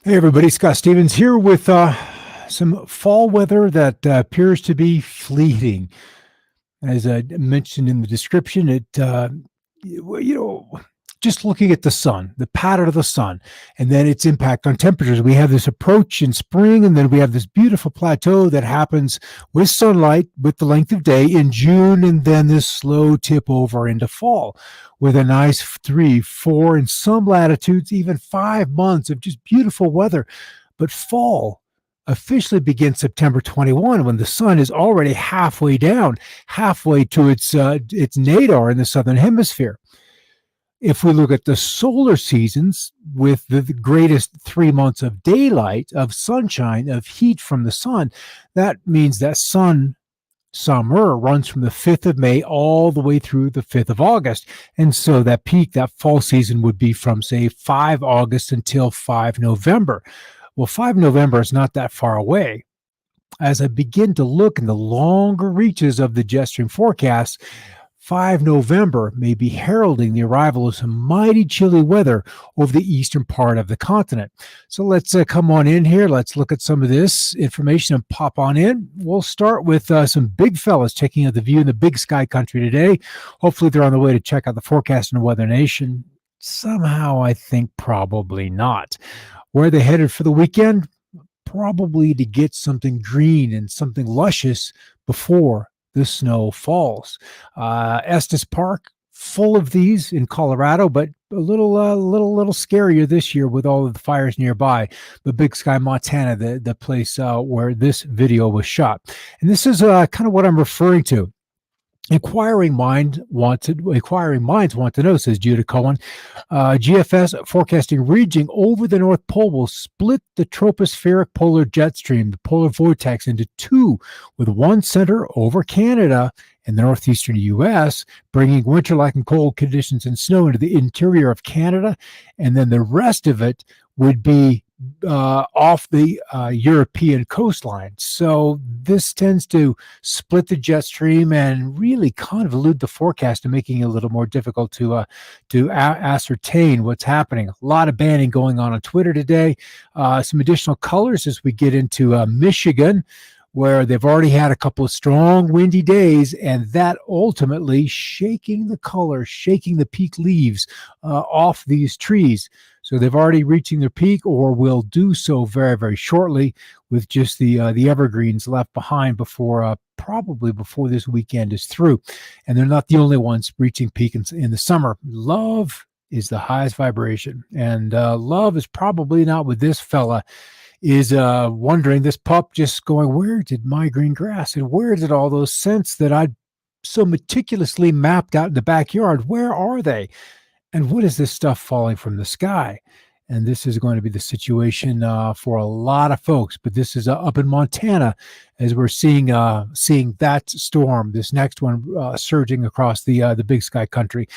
Hey everybody, Scott Stevens here with some fall weather that appears to be fleeting. As I mentioned in the description, you know, just looking at the sun, the pattern of the sun, and then its impact on temperatures. We have this approach in spring, and then we have this beautiful plateau that happens with sunlight, with the length of day in June, and then this slow tip over into fall with a nice 3, 4, in some latitudes, even 5 months of just beautiful weather. But fall officially begins September 21 when the sun is already halfway down, halfway to its nadir in the southern hemisphere. If we look at the solar seasons with the greatest 3 months of daylight, of sunshine, of heat from the sun, that means that summer runs from the 5th of May all the way through the 5th of August. And so that peak, that fall season would be from, say, 5 August until 5 November. Well, 5 November is not that far away. As I begin to look in the longer reaches of the jet stream forecast, 5 November may be heralding the arrival of some mighty chilly weather over the eastern part of the continent. So let's come on in here. Let's look at some of this information and pop on in. We'll start with some big fellas taking out the view in the big sky country today. Hopefully they're on the way to check out the forecast in the Weather Nation. Somehow I think probably not. Where are they headed for the weekend? Probably to get something green and something luscious before the snow falls. Estes Park, full of these in Colorado, but a little scarier this year with all of the fires nearby. But Big Sky, Montana, the place where this video was shot, and this is kind of what I'm referring to. Inquiring minds want to know, says Judah Cohen. GFS forecasting region over the North Pole will split the tropospheric polar jet stream, the polar vortex, into two, with one center over Canada and the northeastern U.S., bringing winter-like and cold conditions and snow into the interior of Canada, and then the rest of it would be off the European coastline. So this tends to split the jet stream and really kind of elude the forecast and making it a little more difficult to ascertain what's happening. A lot of banning going on Twitter today. Some additional colors as we get into Michigan, where they've already had a couple of strong windy days, and that ultimately shaking the color, shaking the peak leaves off these trees. So they've already reaching their peak, or will do so very, very shortly, with just the evergreens left behind before probably before this weekend is through. And they're not the only ones reaching peak in the summer. Love is the highest vibration, and love is probably not with this fella. Is wondering, this pup just going, where did my green grass and where did all those scents that I so meticulously mapped out in the backyard, where are they? And what is this stuff falling from the sky? And this is going to be the situation for a lot of folks. But this is up in Montana, as we're seeing that storm, this next one surging across the Big Sky country.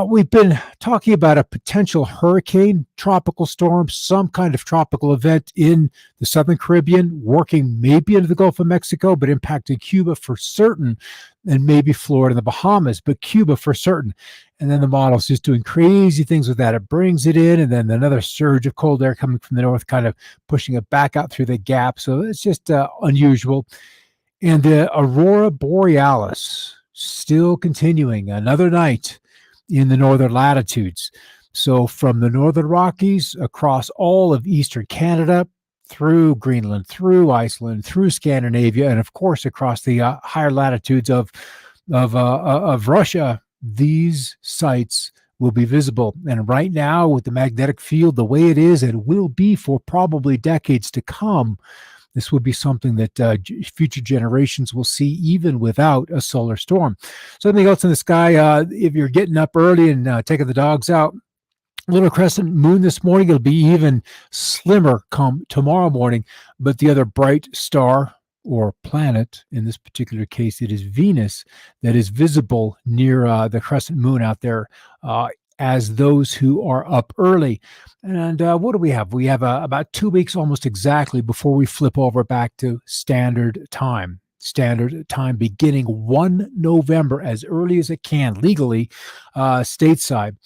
We've been talking about a potential hurricane, tropical storm, some kind of tropical event in the Southern Caribbean, working maybe into the Gulf of Mexico, but impacting Cuba for certain, and maybe Florida and the Bahamas, but Cuba for certain. And then the model's just doing crazy things with that. It brings it in, and then another surge of cold air coming from the north, kind of pushing it back out through the gap. So it's just unusual. And the Aurora Borealis still continuing another night in the northern latitudes. So from the northern Rockies across all of eastern Canada, through Greenland, through Iceland, through Scandinavia, and of course across the higher latitudes of Russia, these sites will be visible. And right now, with the magnetic field the way it is, and will be for probably decades to come, this would be something that future generations will see even without a solar storm. Something else in the sky, if you're getting up early and taking the dogs out, little crescent moon this morning. It'll be even slimmer come tomorrow morning. But the other bright star or planet, in this particular case, it is Venus, that is visible near the crescent moon out there as those who are up early. And what do we have? We have about 2 weeks almost exactly before we flip over back to standard time. Standard time beginning 1 November, as early as it can legally stateside.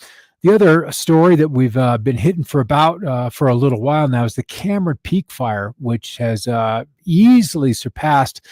The other story that we've been hitting for a little while now is the Cameron Peak fire, which has easily surpassed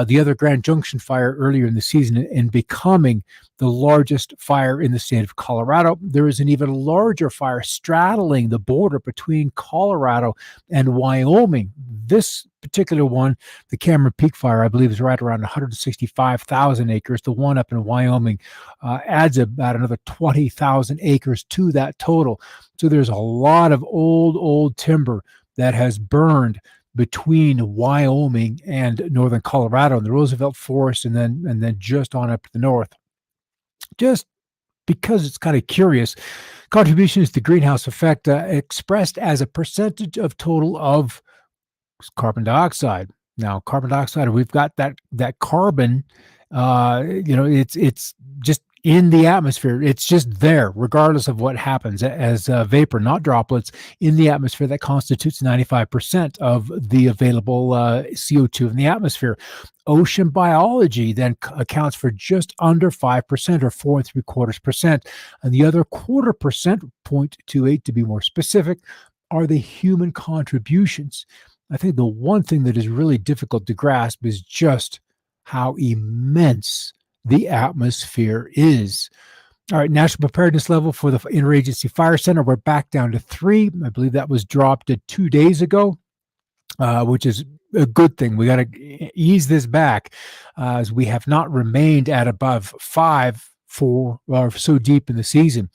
the other Grand Junction fire earlier in the season in becoming the largest fire in the state of Colorado. There is an even larger fire straddling the border between Colorado and Wyoming. This particular one, the Cameron Peak fire, I believe is right around 165,000 acres. The one up in Wyoming adds about another 20,000 acres to that total. So there's a lot of old timber that has burned between Wyoming and northern Colorado, in the Roosevelt Forest, and then just on up to the north. Just because it's kind of curious, contributions to greenhouse effect expressed as a percentage of total of carbon dioxide. Now, carbon dioxide, we've got that carbon. It's just in the atmosphere. It's just there, regardless of what happens, as vapor, not droplets, in the atmosphere. That constitutes 95% of the available CO2 in the atmosphere. Ocean biology then accounts for just under 5%, or 4.75%. And the other 0.25%, 0.28 to be more specific, are the human contributions. I think the one thing that is really difficult to grasp is just how immense the atmosphere is. All right, national preparedness level for the Interagency Fire Center, we're back down to 3. I believe that was dropped 2 days ago, which is a good thing. We got to ease this back, as we have not remained at above 5 for so deep in the season.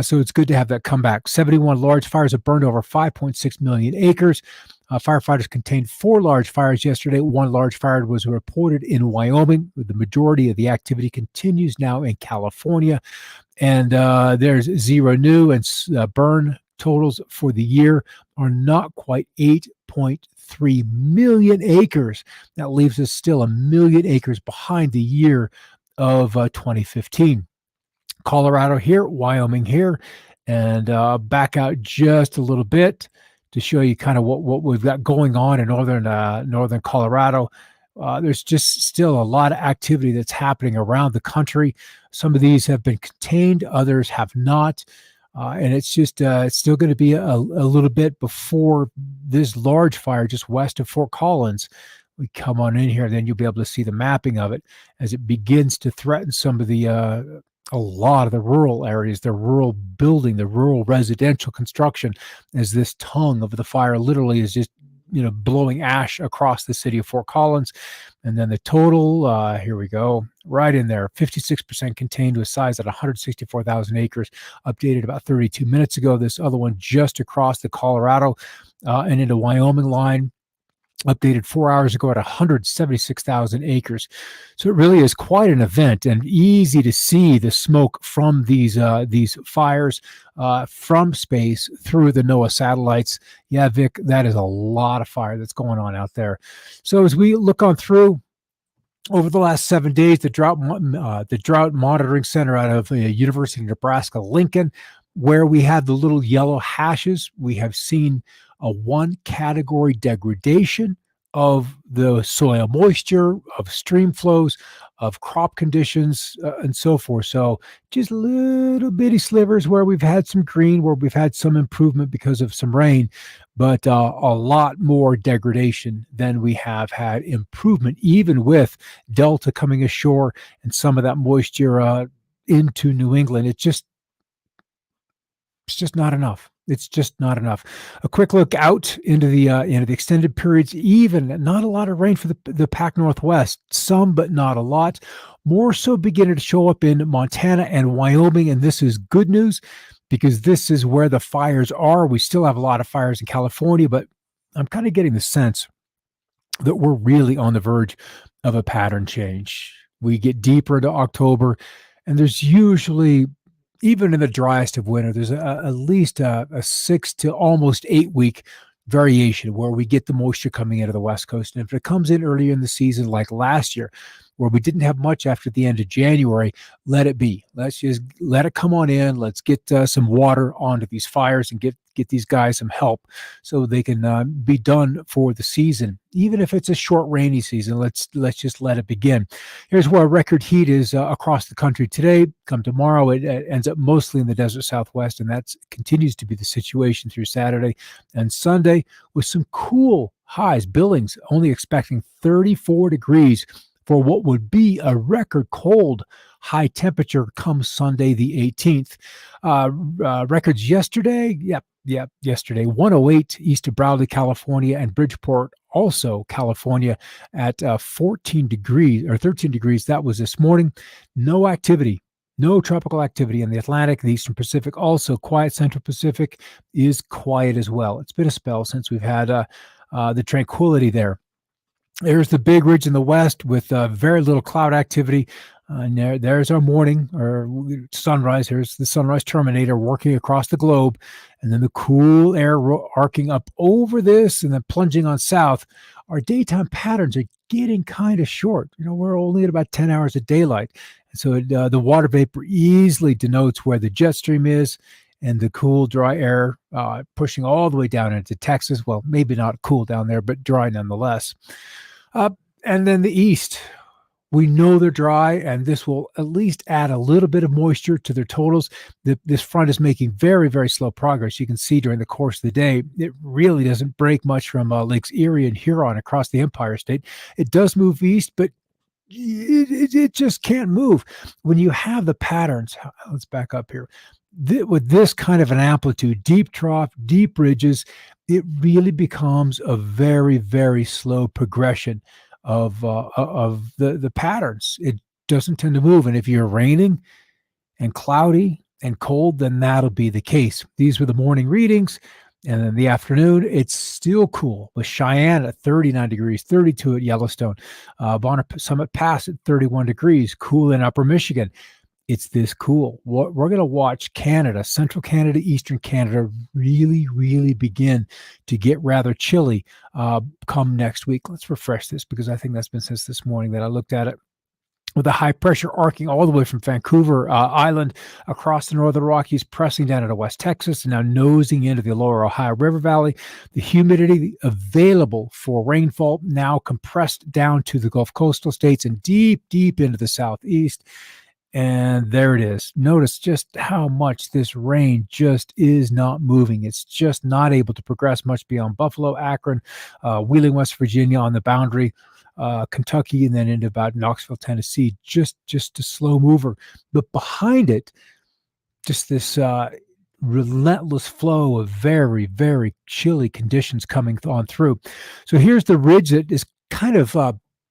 So it's good to have that come back. 71 large fires have burned over 5.6 million acres. Firefighters contained 4 large fires yesterday. 1 large fire was reported in Wyoming. The majority of the activity continues now in California. And there's 0 new, and burn totals for the year are not quite 8.3 million acres. That leaves us still 1 million acres behind the year of 2015. Colorado here, Wyoming here, and back out just a little bit to show you kind of what we've got going on in northern Colorado. There's just still a lot of activity that's happening around the country. Some of these have been contained, others have not. And it's just it's still going to be a little bit before this large fire just west of Fort Collins. We come on in here, then you'll be able to see the mapping of it as it begins to threaten some of the a lot of the rural areas, the rural building, the rural residential construction, as this tongue of the fire literally is just blowing ash across the city of Fort Collins. And then the total, here we go, right in there, 56% contained with size at 164,000 acres, updated about 32 minutes ago. This other one just across the Colorado and into Wyoming line, updated 4 hours ago at 176,000 acres. So it really is quite an event, and easy to see the smoke from these fires from space through the NOAA satellites. Yeah, Vic, that is a lot of fire that's going on out there. So as we look on through, over the last 7 days, the drought monitoring center out of University of Nebraska-Lincoln, where we have the little yellow hashes, we have seen a 1 category degradation of the soil moisture, of stream flows, of crop conditions, and so forth. So just little bitty slivers where we've had some green, where we've had some improvement because of some rain, but a lot more degradation than we have had improvement, even with Delta coming ashore and some of that moisture into New England. It's just not enough. It's just not enough. A quick look out into the extended periods. Even not a lot of rain for the Pac Northwest. Some, but not a lot. More so beginning to show up in Montana and Wyoming, and this is good news because this is where the fires are. We still have a lot of fires in California, but I'm kind of getting the sense that we're really on the verge of a pattern change. We get deeper into October, and there's usually, even in the driest of winter, there's at least a 6 to almost 8 week variation where we get the moisture coming into the West Coast. And if it comes in earlier in the season, like last year, where we didn't have much after the end of January, let it be. Let's just let it come on in. Let's get some water onto these fires and get these guys some help so they can be done for the season. Even if it's a short rainy season, let's just let it begin. Here's where record heat is across the country today. Come tomorrow, it ends up mostly in the desert Southwest, and that continues to be the situation through Saturday and Sunday with some cool highs. Billings only expecting 34 degrees for what would be a record cold high temperature come Sunday the 18th. Records yesterday, yesterday, 108 east of Broward, California, and Bridgeport, also California, at 14 degrees or 13 degrees. That was this morning. No activity. No tropical activity in the Atlantic, the Eastern Pacific. Also quiet. Central Pacific is quiet as well. It's been a spell since we've had the tranquility there. There's the big ridge in the west with very little cloud activity. And there's our morning or sunrise. Here's the sunrise terminator working across the globe. And then the cool air arcing up over this and then plunging on south. Our daytime patterns are getting kind of short. We're only at about 10 hours of daylight. And so the water vapor easily denotes where the jet stream is, and the cool, dry air pushing all the way down into Texas. Well, maybe not cool down there, but dry nonetheless. And then the east, we know they're dry, and this will at least add a little bit of moisture to their totals. This front is making very, very slow progress. You can see during the course of the day, it really doesn't break much from Lakes Erie and Huron across the Empire State. It does move east, but it just can't move. When you have the patterns, let's back up here. With this kind of an amplitude, deep trough, deep ridges, it really becomes a very, very slow progression of the patterns. It doesn't tend to move. And if you're raining and cloudy and cold, then that'll be the case. These were the morning readings. And in the afternoon, it's still cool with Cheyenne at 39 degrees, 32 at Yellowstone, Bonner Summit Pass at 31 degrees, cool in Upper Michigan. It's this cool. We're going to watch Canada, central Canada, eastern Canada really, really begin to get rather chilly come next week. Let's refresh this because I think that's been since this morning that I looked at it. With the high pressure arcing all the way from Vancouver Island across the northern Rockies, pressing down into West Texas, and now nosing into the lower Ohio River Valley. The humidity available for rainfall now compressed down to the Gulf coastal states and deep, deep into the southeast. And there it is. Notice just how much this rain just is not moving. It's just not able to progress much beyond Buffalo, Akron, Wheeling, West Virginia on the boundary, Kentucky, and then into about Knoxville, Tennessee. Just a slow mover. But behind it, just this relentless flow of very, very chilly conditions coming on through. So here's the ridge that is kind of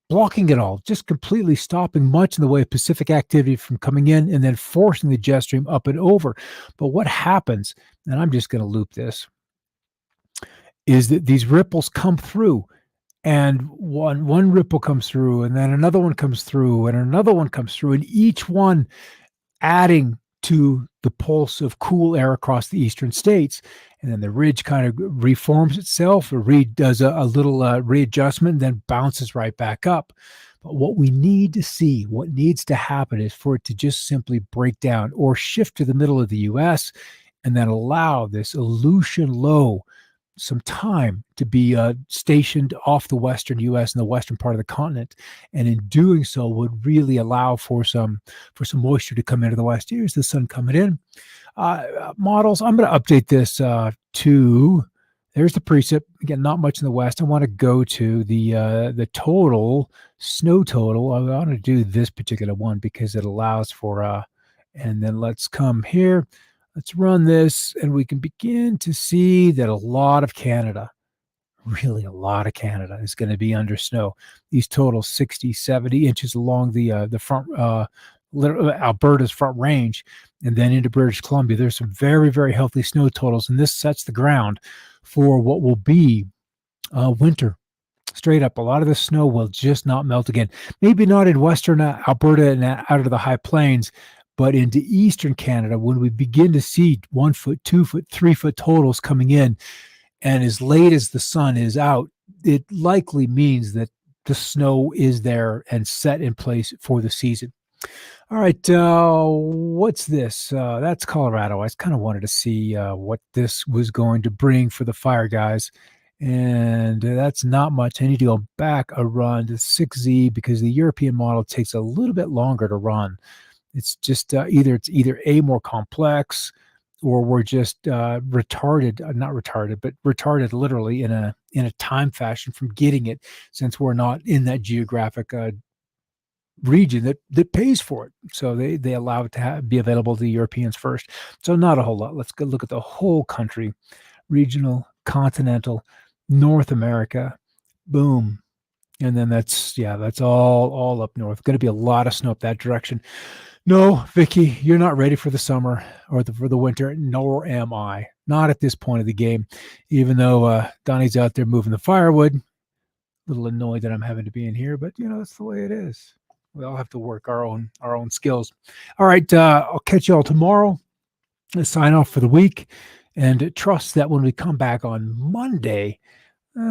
blocking it all, just completely stopping much in the way of Pacific activity from coming in and then forcing the jet stream up and over. But what happens, and I'm just going to loop this, is that these ripples come through, and one ripple comes through, and then another one comes through, and another one comes through, and each one adding to the pulse of cool air across the eastern states. And then the ridge kind of reforms itself, or does a little readjustment, then bounces right back up. But what we need to see, what needs to happen is for it to just simply break down or shift to the middle of the U.S. and then allow this Aleutian low some time to be stationed off the western U.S. and the western part of the continent, and in doing so would really allow for some moisture to come into the west. Here's the sun coming in. Models, I'm going to update this to, there's the precip. Again, not much in the west. I want to go to the total, snow total. I want to do this particular one because it allows for, and then let's come here. Let's run this, and we can begin to see that a lot of Canada, really a lot of Canada, is going to be under snow. These total 60, 70 inches along the front, Alberta's front range, and then into British Columbia. There's some very, very healthy snow totals, and this sets the ground for what will be winter. Straight up, a lot of the snow will just not melt again. Maybe not in western Alberta and out of the high plains, but into eastern Canada, when we begin to see 1 foot, 2 foot, 3 foot totals coming in, and as late as the sun is out, it likely means that the snow is there and set in place for the season. All right, what's this? That's Colorado. I just kind of wanted to see what this was going to bring for the fire guys. And that's not much. I need to go back a run to 6Z because the European model takes a little bit longer to run. It's just either A, more complex, or we're just retarded, not retarded, but retarded literally in a time fashion from getting it, since we're not in that geographic region that pays for it. So they allow it to be available to the Europeans first. So not a whole lot. Let's go look at the whole country, regional, continental, North America, boom. And then that's all up north. Going to be a lot of snow up that direction. No, Vicky, you're not ready for the summer or for the winter, nor am I. Not at this point of the game, even though Donnie's out there moving the firewood. A little annoyed that I'm having to be in here, but that's the way it is. We all have to work our own skills. All right, I'll catch you all tomorrow. Let's sign off for the week, and trust that when we come back on Monday,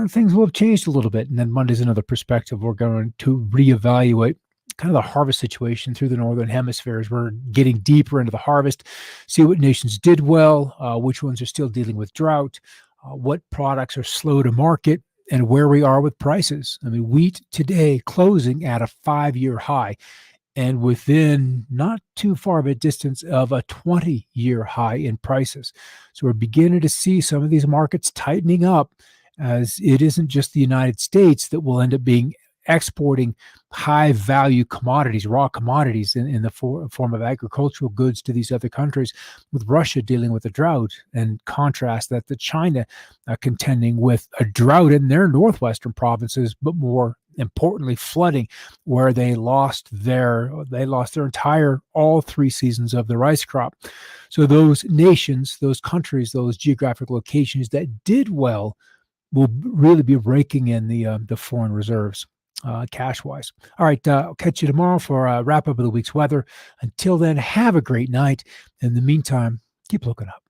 things will have changed a little bit. And then Monday's another perspective. We're going to reevaluate kind of the harvest situation through the Northern Hemisphere as we're getting deeper into the harvest, see what nations did well, which ones are still dealing with drought, what products are slow to market, and where we are with prices. I mean, wheat today closing at a 5-year high and within not too far of a distance of a 20-year high in prices. So we're beginning to see some of these markets tightening up, as it isn't just the United States that will end up being exporting high value commodities, raw commodities in the form of agricultural goods to these other countries, with Russia dealing with a drought, and contrast that to China contending with a drought in their northwestern provinces, but more importantly flooding, where they lost their entire all 3 seasons of the rice crop. So those nations, those countries, those geographic locations that did well will really be raking in the foreign reserves cash-wise. All right, I'll catch you tomorrow for a wrap-up of the week's weather. Until then, have a great night. In the meantime, keep looking up.